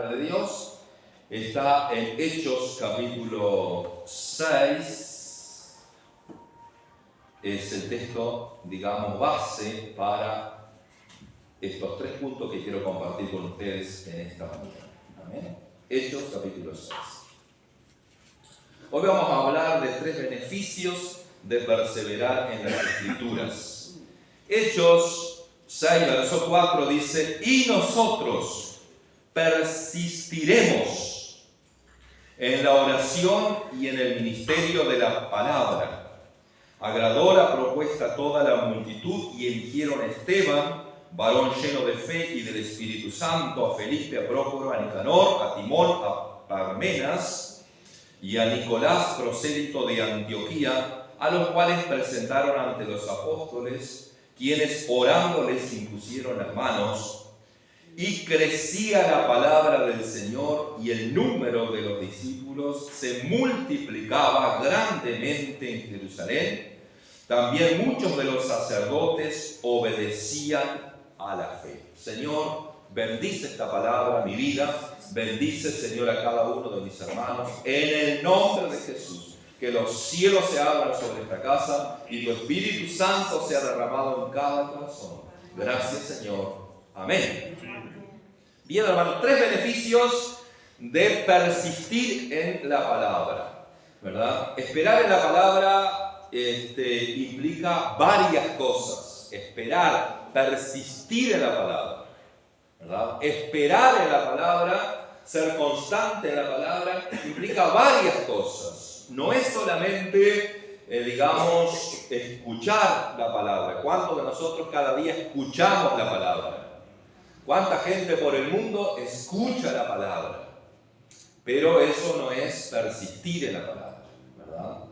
de Dios está en Hechos capítulo 6. Es el texto, digamos, base para estos 3 puntos que quiero compartir con ustedes en esta mañana. Amén. Hechos capítulo 6. Hoy vamos a hablar de 3 beneficios de perseverar en las Escrituras. Hechos 6, verso 4 dice: y nosotros persistiremos en la oración y en el ministerio de la palabra. Agradó la propuesta a toda la multitud y eligieron a Esteban, varón lleno de fe y del Espíritu Santo, a Felipe, a Prócoro, a Nicanor, a Timón, a Parmenas y a Nicolás, prosélito de Antioquía, a los cuales presentaron ante los apóstoles, quienes orando les impusieron las manos. Y crecía la palabra del Señor y el número de los discípulos se multiplicaba grandemente en Jerusalén. También muchos de los sacerdotes obedecían a la fe. Señor, bendice esta palabra, mi vida. Bendice, Señor, a cada uno de mis hermanos. En el nombre de Jesús, que los cielos se abran sobre esta casa y tu Espíritu Santo sea derramado en cada corazón. Gracias, Señor. Amén. Bien, hermanos, 3 beneficios de persistir en la palabra, ¿verdad? Esperar en la palabra implica varias cosas. Esperar, persistir en la palabra, ¿verdad? Esperar en la palabra, ser constante en la palabra, implica varias cosas. No es solamente, escuchar la palabra. ¿Cuántos de nosotros cada día escuchamos la palabra? ¿Cuánta gente por el mundo escucha la palabra? Pero eso no es persistir en la palabra, ¿verdad?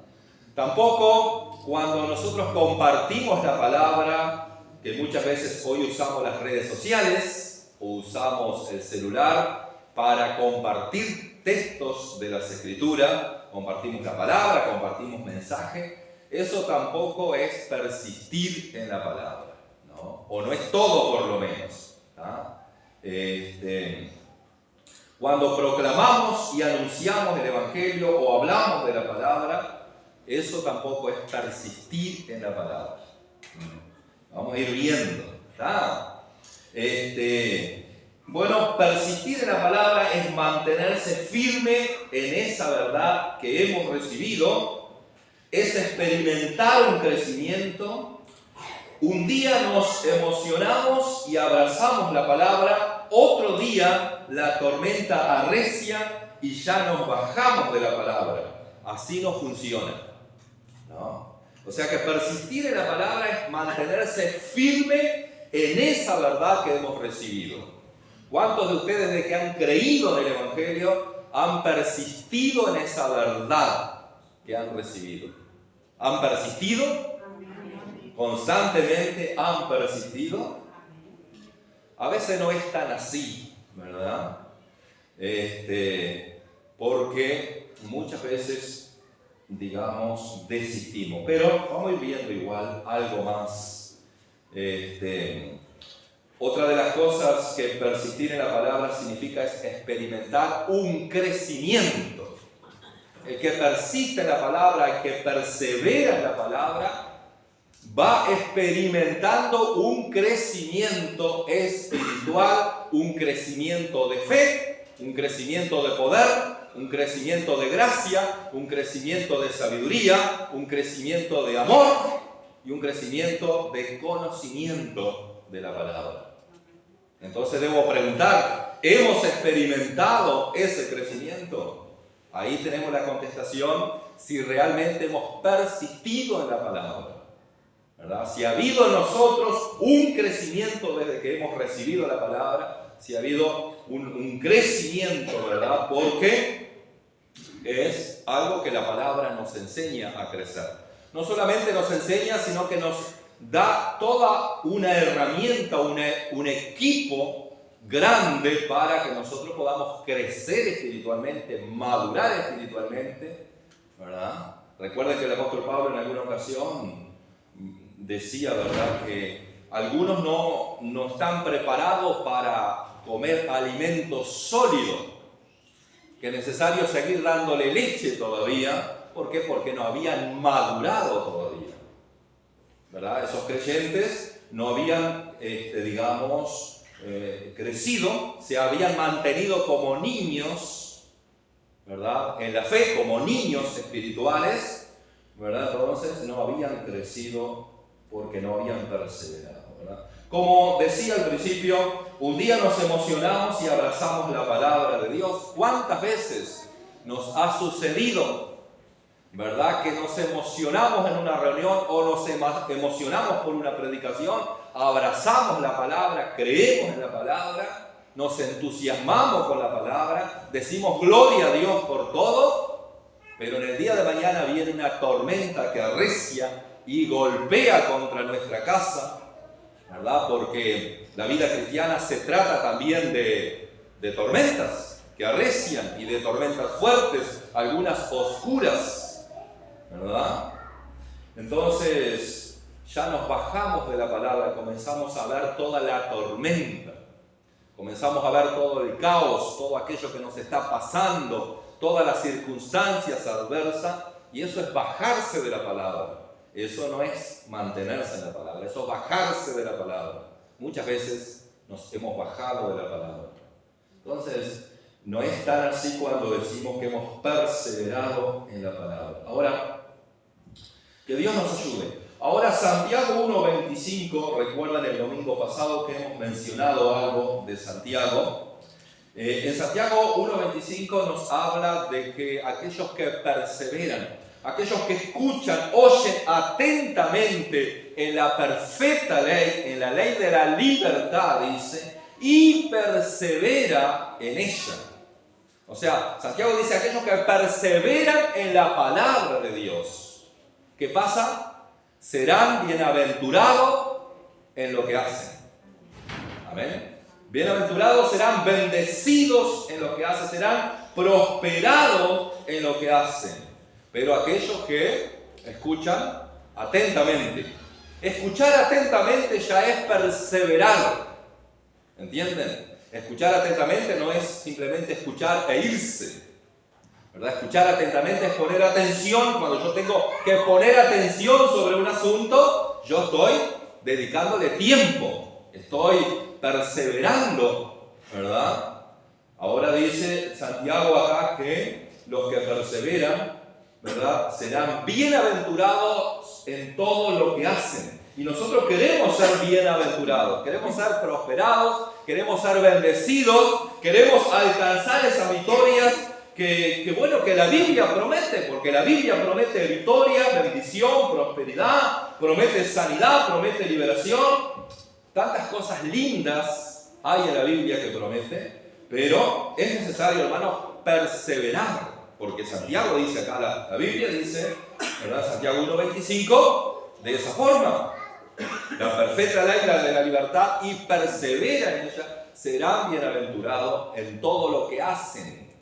Tampoco cuando nosotros compartimos la palabra, que muchas veces hoy usamos las redes sociales o usamos el celular para compartir textos de las Escrituras, compartimos la palabra, compartimos mensaje, eso tampoco es persistir en la palabra, ¿no? O no es todo, por lo menos. Cuando proclamamos y anunciamos el Evangelio o hablamos de la palabra, eso tampoco es persistir en la palabra. Vamos a ir viendo. Persistir en la palabra es mantenerse firme en esa verdad que hemos recibido, es experimentar un crecimiento. Un día nos emocionamos y abrazamos la palabra, otro día la tormenta arrecia y ya nos bajamos de la palabra. Así no funciona, ¿no? O sea que persistir en la palabra es mantenerse firme en esa verdad que hemos recibido. ¿Cuántos de ustedes, de que han creído en el Evangelio, han persistido en esa verdad que han recibido? ¿Han persistido? ¿Constantemente han persistido? A veces no es tan así, ¿verdad? Porque muchas veces, desistimos. Pero vamos a ir viendo igual algo más. Otra de las cosas que persistir en la palabra significa es experimentar un crecimiento. El que persiste en la palabra, el que persevera en la palabra, va experimentando un crecimiento espiritual, un crecimiento de fe, un crecimiento de poder, un crecimiento de gracia, un crecimiento de sabiduría, un crecimiento de amor y un crecimiento de conocimiento de la palabra. Entonces debo preguntar, ¿hemos experimentado ese crecimiento? Ahí tenemos la contestación, si realmente hemos persistido en la palabra, ¿verdad? Si ha habido en nosotros un crecimiento desde que hemos recibido la palabra, si ha habido un crecimiento, ¿verdad? Porque es algo que la palabra nos enseña a crecer. No solamente nos enseña, sino que nos da toda una herramienta, un equipo grande para que nosotros podamos crecer espiritualmente, madurar espiritualmente, ¿verdad? Recuerden que el apóstol Pablo en alguna ocasión decía, ¿verdad?, que algunos no están preparados para comer alimento sólido, que es necesario seguir dándole leche todavía. ¿Por qué? Porque no habían madurado todavía, ¿verdad? Esos creyentes no habían, crecido, se habían mantenido como niños, ¿verdad? En la fe, como niños espirituales, ¿verdad? Entonces no habían crecido porque no habían perseverado, ¿verdad? Como decía al principio, un día nos emocionamos y abrazamos la palabra de Dios. ¿Cuántas veces nos ha sucedido, verdad, que nos emocionamos en una reunión o nos emocionamos por una predicación, abrazamos la palabra, creemos en la palabra, nos entusiasmamos con la palabra, decimos gloria a Dios por todo, pero en el día de mañana viene una tormenta que arrecia y golpea contra nuestra casa, ¿verdad? Porque la vida cristiana se trata también de tormentas que arrecian y de tormentas fuertes, algunas oscuras, ¿verdad? Entonces ya nos bajamos de la palabra, comenzamos a ver toda la tormenta, comenzamos a ver todo el caos, todo aquello que nos está pasando, todas las circunstancias adversas, y eso es bajarse de la palabra. Eso no es mantenerse en la palabra, eso es bajarse de la palabra. Muchas veces nos hemos bajado de la palabra. Entonces, no es tan así cuando decimos que hemos perseverado en la palabra. Ahora, que Dios nos ayude. Ahora, Santiago 1:25, recuerdan el domingo pasado que hemos mencionado algo de Santiago. En Santiago 1:25 nos habla de que aquellos que perseveran, aquellos que escuchan, oyen atentamente en la perfecta ley, en la ley de la libertad, dice, y persevera en ella. O sea, Santiago dice aquellos que perseveran en la palabra de Dios. ¿Qué pasa? Serán bienaventurados en lo que hacen. Amén. Bienaventurados, serán bendecidos en lo que hacen, serán prosperados en lo que hacen. Pero aquellos que escuchan atentamente. Escuchar atentamente ya es perseverar. ¿Entienden? Escuchar atentamente no es simplemente escuchar e irse, ¿verdad? Escuchar atentamente es poner atención. Cuando yo tengo que poner atención sobre un asunto, yo estoy dedicándole tiempo, estoy perseverando, ¿verdad? Ahora dice Santiago acá que los que perseveran, ¿verdad?, serán bienaventurados en todo lo que hacen. Y nosotros queremos ser bienaventurados, queremos ser prosperados, queremos ser bendecidos, queremos alcanzar esas victorias que la Biblia promete, porque la Biblia promete victoria, bendición, prosperidad, promete sanidad, promete liberación. Tantas cosas lindas hay en la Biblia que promete, pero es necesario, hermanos, perseverar. Porque Santiago dice acá, la Biblia dice, ¿verdad? Santiago 1:25, de esa forma. La perfecta ley de la libertad y persevera en ella, serán bienaventurados en todo lo que hacen.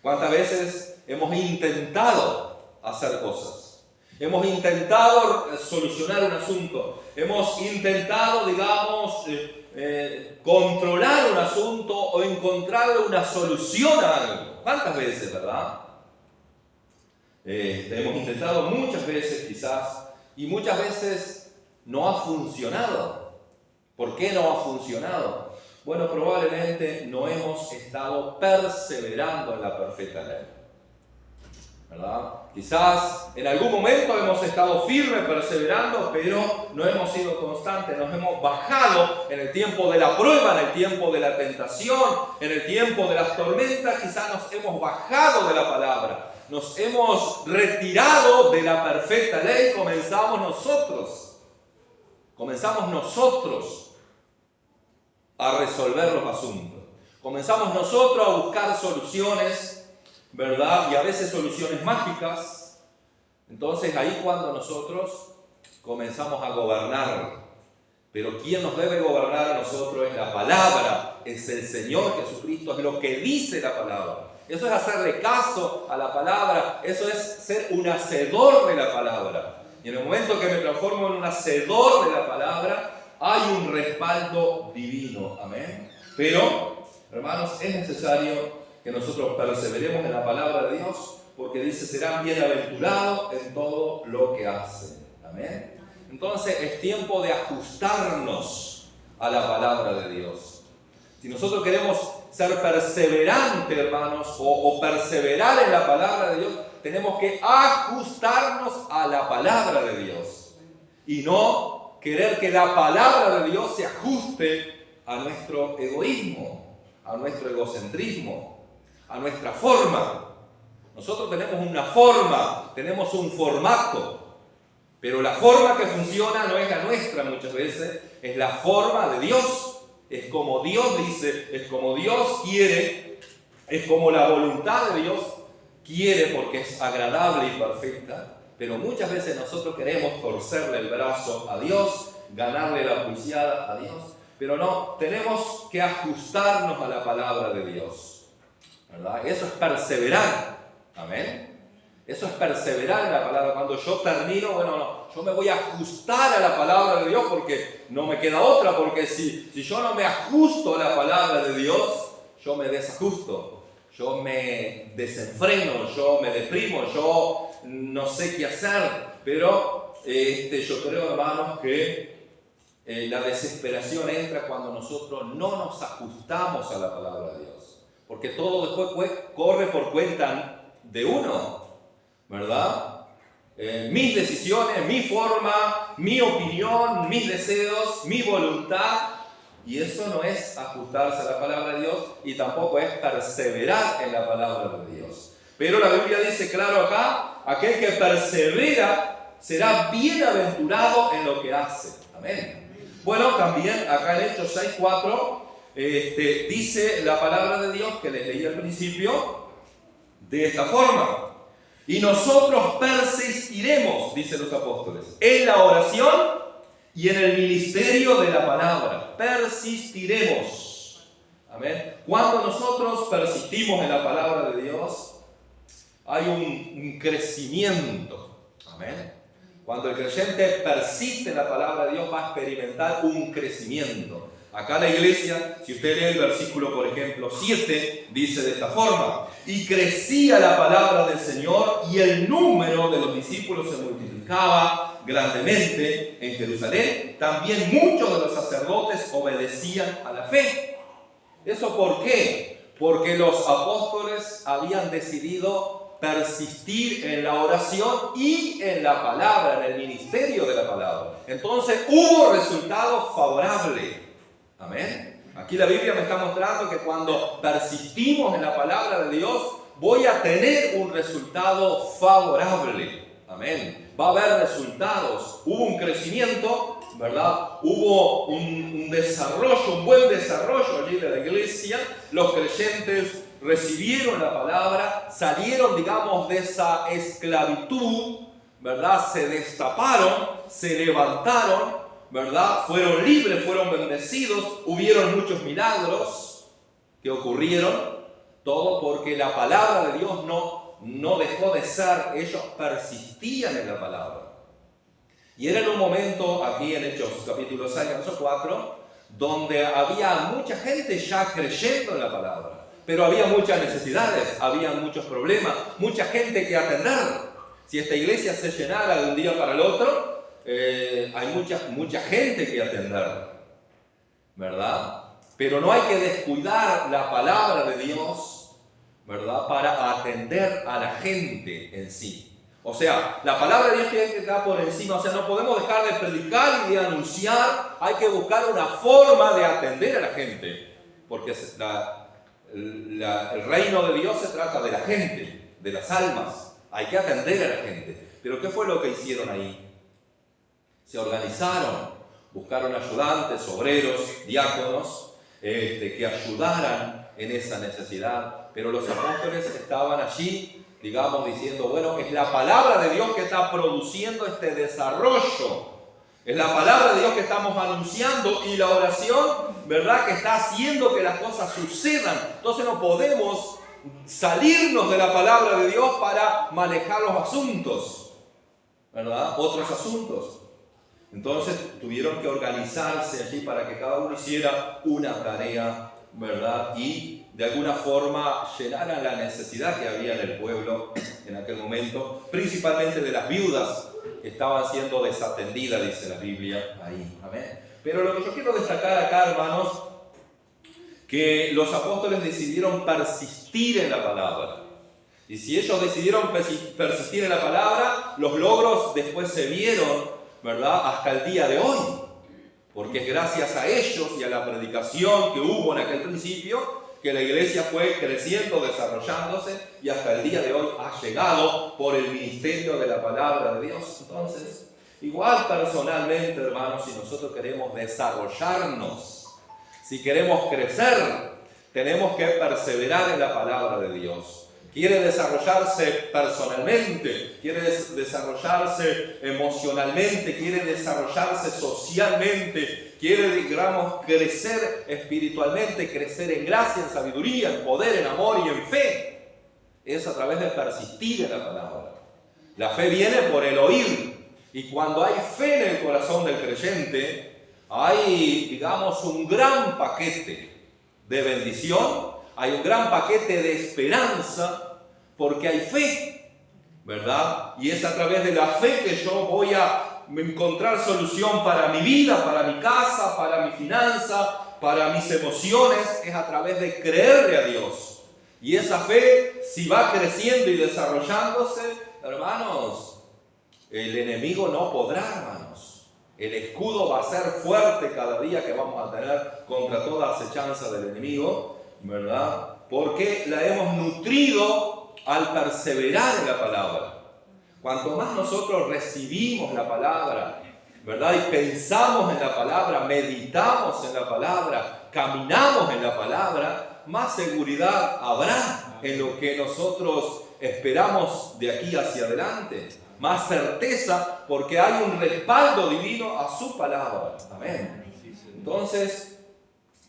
¿Cuántas veces hemos intentado hacer cosas? Hemos intentado solucionar un asunto. Hemos intentado, digamos, controlar un asunto o encontrarle una solución a algo. ¿Cuántas veces, verdad? Hemos intentado muchas veces quizás, y muchas veces no ha funcionado. ¿Por qué no ha funcionado? Bueno, probablemente no hemos estado perseverando en la perfecta ley, ¿verdad? Quizás en algún momento hemos estado firmes, perseverando, pero no hemos sido constantes, nos hemos bajado en el tiempo de la prueba, en el tiempo de la tentación, en el tiempo de las tormentas, quizás nos hemos bajado de la palabra. Nos hemos retirado de la perfecta ley, comenzamos nosotros a resolver los asuntos. Comenzamos nosotros a buscar soluciones, ¿verdad? Y a veces soluciones mágicas. Entonces ahí cuando nosotros comenzamos a gobernar. Pero quien nos debe gobernar a nosotros es la palabra, es el Señor Jesucristo, es lo que dice la palabra. Eso es hacerle caso a la palabra, eso es ser un hacedor de la palabra. Y en el momento que me transformo en un hacedor de la palabra, hay un respaldo divino. Amén. Pero Hermanos, es necesario que nosotros perseveremos en la palabra de Dios, porque dice, serán bienaventurados en todo lo que hacen. Amén. Entonces es tiempo de ajustarnos a la palabra de Dios. Si nosotros queremos ser perseverantes, hermanos, o perseverar en la palabra de Dios, tenemos que ajustarnos a la palabra de Dios. Y no querer que la palabra de Dios se ajuste a nuestro egoísmo, a nuestro egocentrismo, a nuestra forma. Nosotros tenemos una forma, tenemos un formato, pero la forma que funciona no es la nuestra muchas veces, es la forma de Dios. Es como Dios dice, es como Dios quiere, es como la voluntad de Dios quiere, porque es agradable y perfecta. Pero muchas veces nosotros queremos torcerle el brazo a Dios, ganarle la pulseada a Dios. Pero no, tenemos que ajustarnos a la palabra de Dios, ¿verdad? Eso es perseverar. Amén. Eso es perseverar en la palabra. Cuando yo termino, yo me voy a ajustar a la palabra de Dios porque no me queda otra. Porque si yo no me ajusto a la palabra de Dios, yo me desajusto, yo me desenfreno, yo me deprimo, yo no sé qué hacer. Pero yo creo, hermanos, que la desesperación entra cuando nosotros no nos ajustamos a la palabra de Dios. Porque todo después corre por cuenta de uno, ¿verdad? Mis decisiones, mi forma, mi opinión, mis deseos, mi voluntad. Y eso no es ajustarse a la palabra de Dios y tampoco es perseverar en la palabra de Dios. Pero la Biblia dice claro acá, aquel que persevera será bienaventurado en lo que hace. Amén. Bueno, también acá en Hechos 6:4 dice la palabra de Dios que les leí al principio de esta forma. Y nosotros persistiremos, dicen los apóstoles, en la oración y en el ministerio de la palabra. Persistiremos. Amén. Cuando nosotros persistimos en la palabra de Dios, hay un crecimiento. Amén. Cuando el creyente persiste en la palabra de Dios, va a experimentar un crecimiento. Acá la iglesia, si usted lee el versículo, por ejemplo, 7, dice de esta forma: y crecía la palabra del Señor y el número de los discípulos se multiplicaba grandemente en Jerusalén. También muchos de los sacerdotes obedecían a la fe. ¿Eso por qué? Porque los apóstoles habían decidido persistir en la oración y en la palabra, en el ministerio de la palabra. Entonces hubo resultados favorables. Amén. Aquí la Biblia me está mostrando que cuando persistimos en la palabra de Dios, voy a tener un resultado favorable. Amén. Va a haber resultados. Hubo un crecimiento, ¿verdad? Hubo un desarrollo, un buen desarrollo allí de la iglesia. Los creyentes recibieron la palabra, salieron, digamos, de esa esclavitud, ¿verdad? Se destaparon, se levantaron, ¿verdad? Fueron libres, fueron bendecidos, hubieron muchos milagros que ocurrieron, todo porque la palabra de Dios no dejó de ser, ellos persistían en la palabra. Y era en un momento, aquí en Hechos capítulo 6, verso 4, donde había mucha gente ya creyendo en la palabra, pero había muchas necesidades, había muchos problemas, mucha gente que atender. Si esta iglesia se llenara de un día para el otro, hay mucha gente que atender, ¿verdad? Pero no hay que descuidar la palabra de Dios, ¿verdad? Para atender a la gente en sí. O sea, la palabra de Dios tiene que estar por encima. O sea, no podemos dejar de predicar y de anunciar. Hay que buscar una forma de atender a la gente. Porque el reino de Dios se trata de la gente, de las almas. Hay que atender a la gente. Pero ¿qué fue lo que hicieron ahí? Se organizaron, buscaron ayudantes, obreros, diáconos, que ayudaran en esa necesidad. Pero los apóstoles estaban allí, digamos, diciendo, bueno, es la palabra de Dios que está produciendo este desarrollo. Es la palabra de Dios que estamos anunciando y la oración, ¿verdad?, que está haciendo que las cosas sucedan. Entonces no podemos salirnos de la palabra de Dios para manejar los asuntos, ¿verdad?, otros asuntos. Entonces tuvieron que organizarse allí para que cada uno hiciera una tarea ¿verdad? Y de alguna forma llenaran la necesidad que había en el pueblo en aquel momento, principalmente de las viudas que estaban siendo desatendidas, dice la Biblia ahí. Amén. Pero lo que yo quiero destacar acá, hermanos, que los apóstoles decidieron persistir en la palabra. Y si ellos decidieron persistir en la palabra, los logros después se vieron, ¿verdad?, hasta el día de hoy. Porque es gracias a ellos y a la predicación que hubo en aquel principio que la iglesia fue creciendo, desarrollándose y hasta el día de hoy ha llegado por el ministerio de la palabra de Dios. Entonces, igual personalmente, hermanos, si nosotros queremos desarrollarnos, si queremos crecer, tenemos que perseverar en la palabra de Dios. Quiere desarrollarse personalmente, quiere desarrollarse emocionalmente, quiere desarrollarse socialmente, quiere, digamos, crecer espiritualmente, crecer en gracia, en sabiduría, en poder, en amor y en fe. Es a través de persistir en la palabra. La fe viene por el oír. Y cuando hay fe en el corazón del creyente, hay, digamos, un gran paquete de bendición. Hay un gran paquete de esperanza porque hay fe, ¿verdad? Y es a través de la fe que yo voy a encontrar solución para mi vida, para mi casa, para mi finanza, para mis emociones. Es a través de creerle a Dios. Y esa fe, si va creciendo y desarrollándose, hermanos, el enemigo no podrá, hermanos. El escudo va a ser fuerte cada día que vamos a tener contra toda acechanza del enemigo, ¿verdad? Porque la hemos nutrido al perseverar en la palabra. Cuanto más nosotros recibimos la palabra, ¿verdad?, y pensamos en la palabra, meditamos en la palabra, caminamos en la palabra, más seguridad habrá en lo que nosotros esperamos de aquí hacia adelante. Más certeza, porque hay un respaldo divino a su palabra. Amén. Entonces,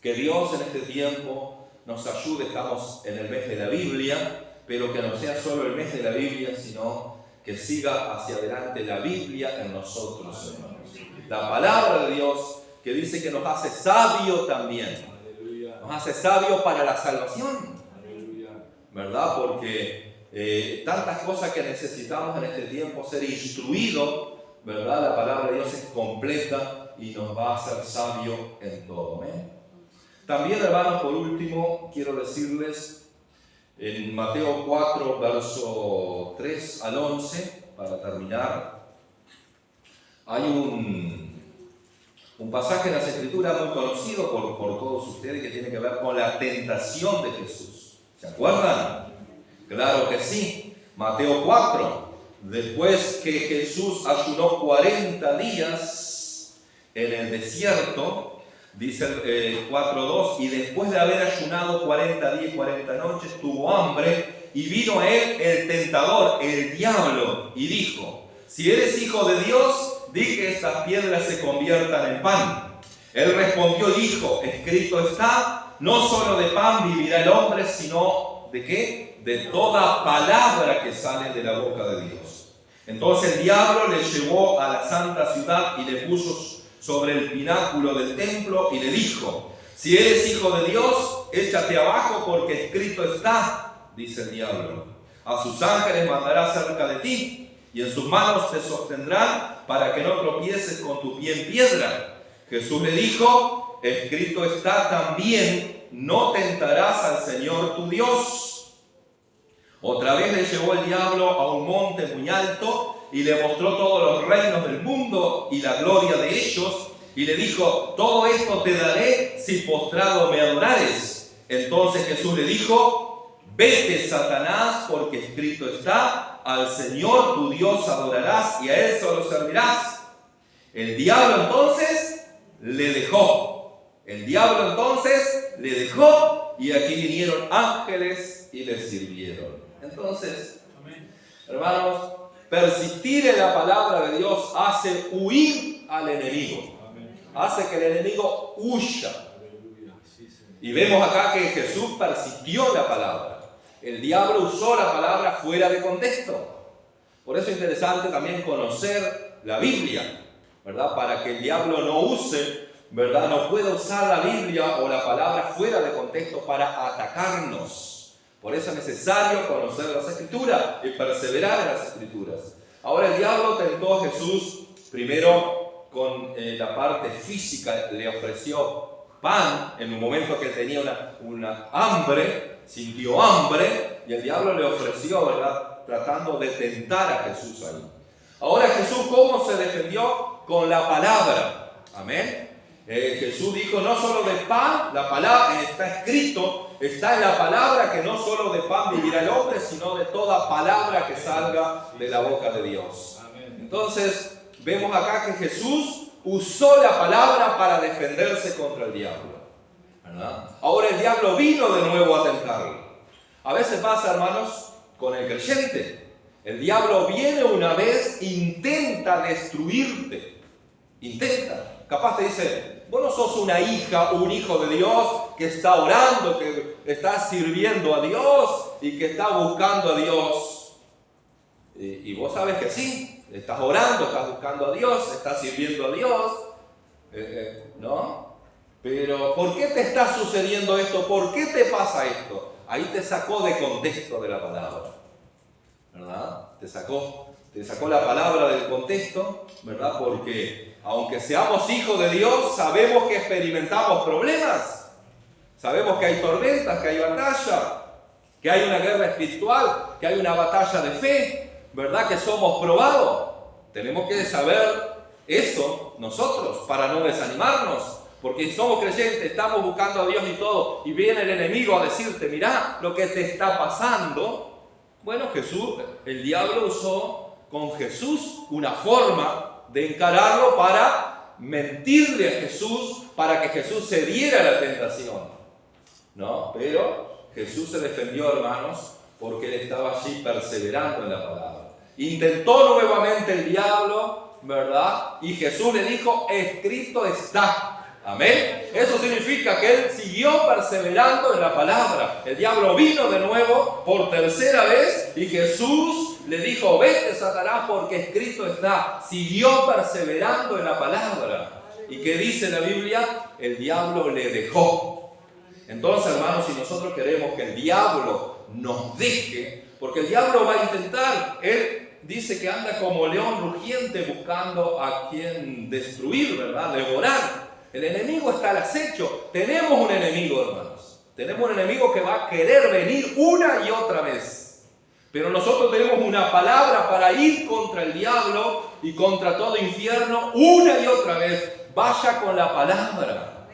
que Dios en este tiempo nos ayude. Estamos en el mes de la Biblia, pero que no sea solo el mes de la Biblia, sino que siga hacia adelante la Biblia en nosotros, hermanos. La palabra de Dios, que dice que nos hace sabio también. Nos hace sabio para la salvación, ¿verdad? Porque tantas cosas que necesitamos en este tiempo, ser instruidos, ¿verdad? La palabra de Dios es completa y nos va a hacer sabio en todo. ¿Eh? También, hermanos, por último, quiero decirles en Mateo 4, verso 3 al 11, para terminar, hay un pasaje en las Escrituras muy conocido por todos ustedes que tiene que ver con la tentación de Jesús. ¿Se acuerdan? Claro que sí. Mateo 4. Después que Jesús ayunó 40 días en el desierto, dice el 4.2, y después de haber ayunado 40 días y 40 noches, tuvo hambre, y vino a él el tentador, el diablo, y dijo: si eres hijo de Dios, di que estas piedras se conviertan en pan. Él respondió y dijo: escrito está, no solo de pan vivirá el hombre, sino ¿de qué? De toda palabra que sale de la boca de Dios. Entonces el diablo le llevó a la santa ciudad y le puso sobre el pináculo del templo y le dijo: si eres hijo de Dios, échate abajo, porque escrito está, dice el diablo, a sus ángeles mandará cerca de ti, y en sus manos te sostendrán para que no tropieces con tu pie en piedra. Jesús le dijo: escrito está también, no tentarás al Señor tu Dios. Otra vez le llevó el diablo a un monte muy alto y le mostró todos los reinos del mundo y la gloria de ellos, y le dijo: todo esto te daré si postrado me adorares. Entonces Jesús le dijo: vete, Satanás, porque escrito está, al Señor tu Dios adorarás y a Él solo servirás. El diablo entonces le dejó. El diablo entonces le dejó, y aquí vinieron ángeles y le sirvieron. Entonces, hermanos, persistir en la palabra de Dios hace huir al enemigo. Hace que el enemigo huya. Y vemos acá que Jesús persistió en la palabra. El diablo usó la palabra fuera de contexto. Por eso es interesante también conocer la Biblia, ¿verdad? Para que el diablo no use, ¿verdad? No puede usar la Biblia o la palabra fuera de contexto para atacarnos. Por eso es necesario conocer las Escrituras y perseverar en las Escrituras. Ahora el diablo tentó a Jesús primero con la parte física, le ofreció pan en un momento que tenía una hambre, sintió hambre, y el diablo le ofreció, ¿verdad?, tratando de tentar a Jesús ahí. Ahora Jesús, ¿cómo se defendió? Con la palabra. Amén. Jesús dijo, no solo de pan, la palabra está escrito, está en la palabra que no solo de pan vivirá el hombre, sino de toda palabra que salga de la boca de Dios. Amén. Entonces, vemos acá que Jesús usó la palabra para defenderse contra el diablo, ¿verdad? Ahora el diablo vino de nuevo a tentarlo. A veces pasa, hermanos, con el creyente. El diablo viene una vez, intenta destruirte. Intenta. Capaz te dice, vos no sos una hija o un hijo de Dios que está orando, que está sirviendo a Dios y que está buscando a Dios. Y vos sabes que sí, estás orando, estás buscando a Dios, estás sirviendo a Dios, ¿no? Pero ¿por qué te está sucediendo esto? ¿Por qué te pasa esto? Ahí te sacó de contexto de la palabra, ¿verdad? Te sacó la palabra del contexto, ¿verdad? Porque aunque seamos hijos de Dios, sabemos que experimentamos problemas, sabemos que hay tormentas, que hay batalla, que hay una guerra espiritual, que hay una batalla de fe, ¿verdad? Que somos probados. Tenemos que saber eso nosotros para no desanimarnos, porque si somos creyentes, estamos buscando a Dios y todo, y viene el enemigo a decirte, mirá lo que te está pasando. Bueno, el diablo usó con Jesús una forma de encararlo para mentirle a Jesús, para que Jesús se diera a la tentación, ¿no? Pero Jesús se defendió, hermanos, porque él estaba allí perseverando en la palabra. Intentó nuevamente el diablo, ¿verdad? Y Jesús le dijo, escrito está. Amén. Eso significa que él siguió perseverando en la palabra. El diablo vino de nuevo por tercera vez y Jesús le dijo, vete, Satanás, porque escrito está. Siguió perseverando en la palabra. ¿Y qué dice la Biblia? El diablo le dejó. Entonces, hermanos, si nosotros queremos que el diablo nos deje, porque el diablo va a intentar, él dice que anda como león rugiente buscando a quien destruir, ¿verdad? Devorar. El enemigo está al acecho. Tenemos un enemigo, hermanos. Tenemos un enemigo que va a querer venir una y otra vez. Pero nosotros tenemos una palabra para ir contra el diablo y contra todo infierno una y otra vez. Vaya con la palabra.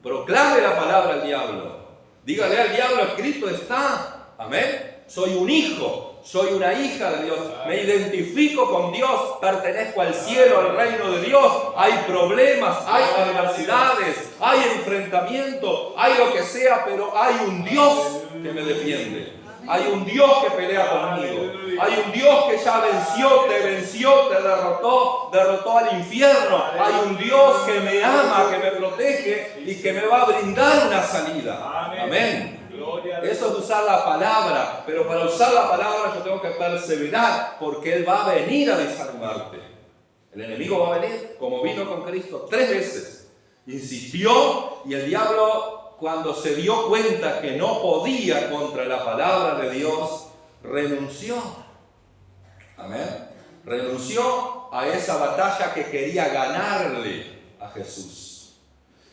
Proclame la palabra al diablo. Dígale al diablo, escrito está. Amén. Soy un hijo, soy una hija de Dios, me identifico con Dios, pertenezco al cielo, al reino de Dios. Hay problemas, hay adversidades, hay enfrentamiento, hay lo que sea, pero hay un Dios que me defiende. Hay un Dios que pelea conmigo. Hay un Dios que ya venció, te derrotó al infierno. Hay un Dios que me ama, que me protege y que me va a brindar una salida. Amén. Eso es usar la palabra, pero para usar la palabra yo tengo que perseverar, porque Él va a venir a desanimarte. El enemigo va a venir como vino con Cristo 3 veces. Insistió y el diablo, cuando se dio cuenta que no podía contra la palabra de Dios, renunció. Amén. Renunció a esa batalla que quería ganarle a Jesús.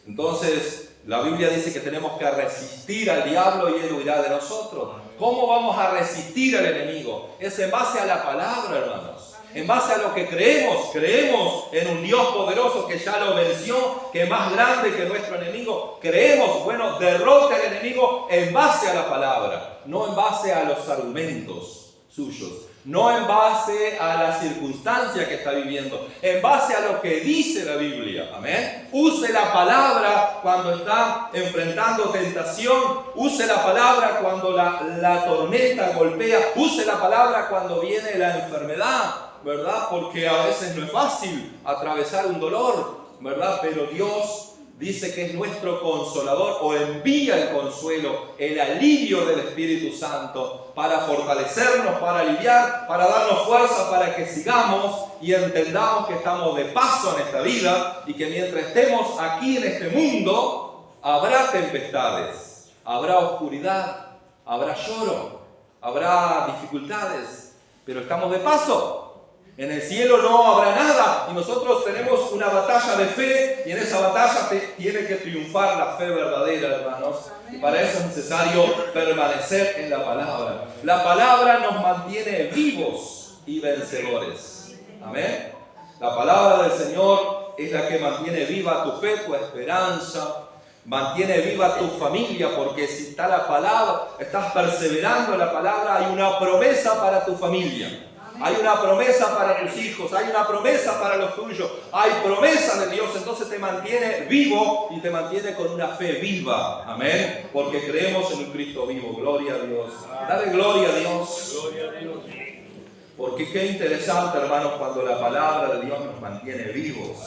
Entonces, la Biblia dice que tenemos que resistir al diablo y él huirá de nosotros. ¿Cómo vamos a resistir al enemigo? Es en base a la palabra, hermanos. En base a lo que creemos. Creemos en un Dios poderoso que ya lo venció, que es más grande que nuestro enemigo. Creemos, derrote al enemigo en base a la palabra, no en base a los argumentos suyos. No en base a la circunstancia que está viviendo, en base a lo que dice la Biblia. Amén. Use la palabra cuando está enfrentando tentación. Use la palabra cuando la tormenta golpea. Use la palabra cuando viene la enfermedad, ¿verdad? Porque a veces no es fácil atravesar un dolor, ¿verdad? Pero Dios dice que es nuestro consolador o envía el consuelo, el alivio del Espíritu Santo para fortalecernos, para aliviar, para darnos fuerza para que sigamos y entendamos que estamos de paso en esta vida y que mientras estemos aquí en este mundo habrá tempestades, habrá oscuridad, habrá lloro, habrá dificultades, pero estamos de paso. En el cielo no habrá nada y nosotros tenemos una batalla de fe y en esa batalla tiene que triunfar la fe verdadera, hermanos. Y para eso es necesario permanecer en la palabra. La palabra nos mantiene vivos y vencedores. Amén. La palabra del Señor es la que mantiene viva tu fe, tu esperanza, mantiene viva tu familia, porque si está la palabra, estás perseverando en la palabra, hay una promesa para tu familia. Hay una promesa para tus hijos, hay una promesa para los tuyos, hay promesa de Dios, entonces te mantiene vivo y te mantiene con una fe viva, amén, porque creemos en un Cristo vivo, gloria a Dios. Dale gloria a Dios. Porque qué interesante, hermanos, cuando la palabra de Dios nos mantiene vivos.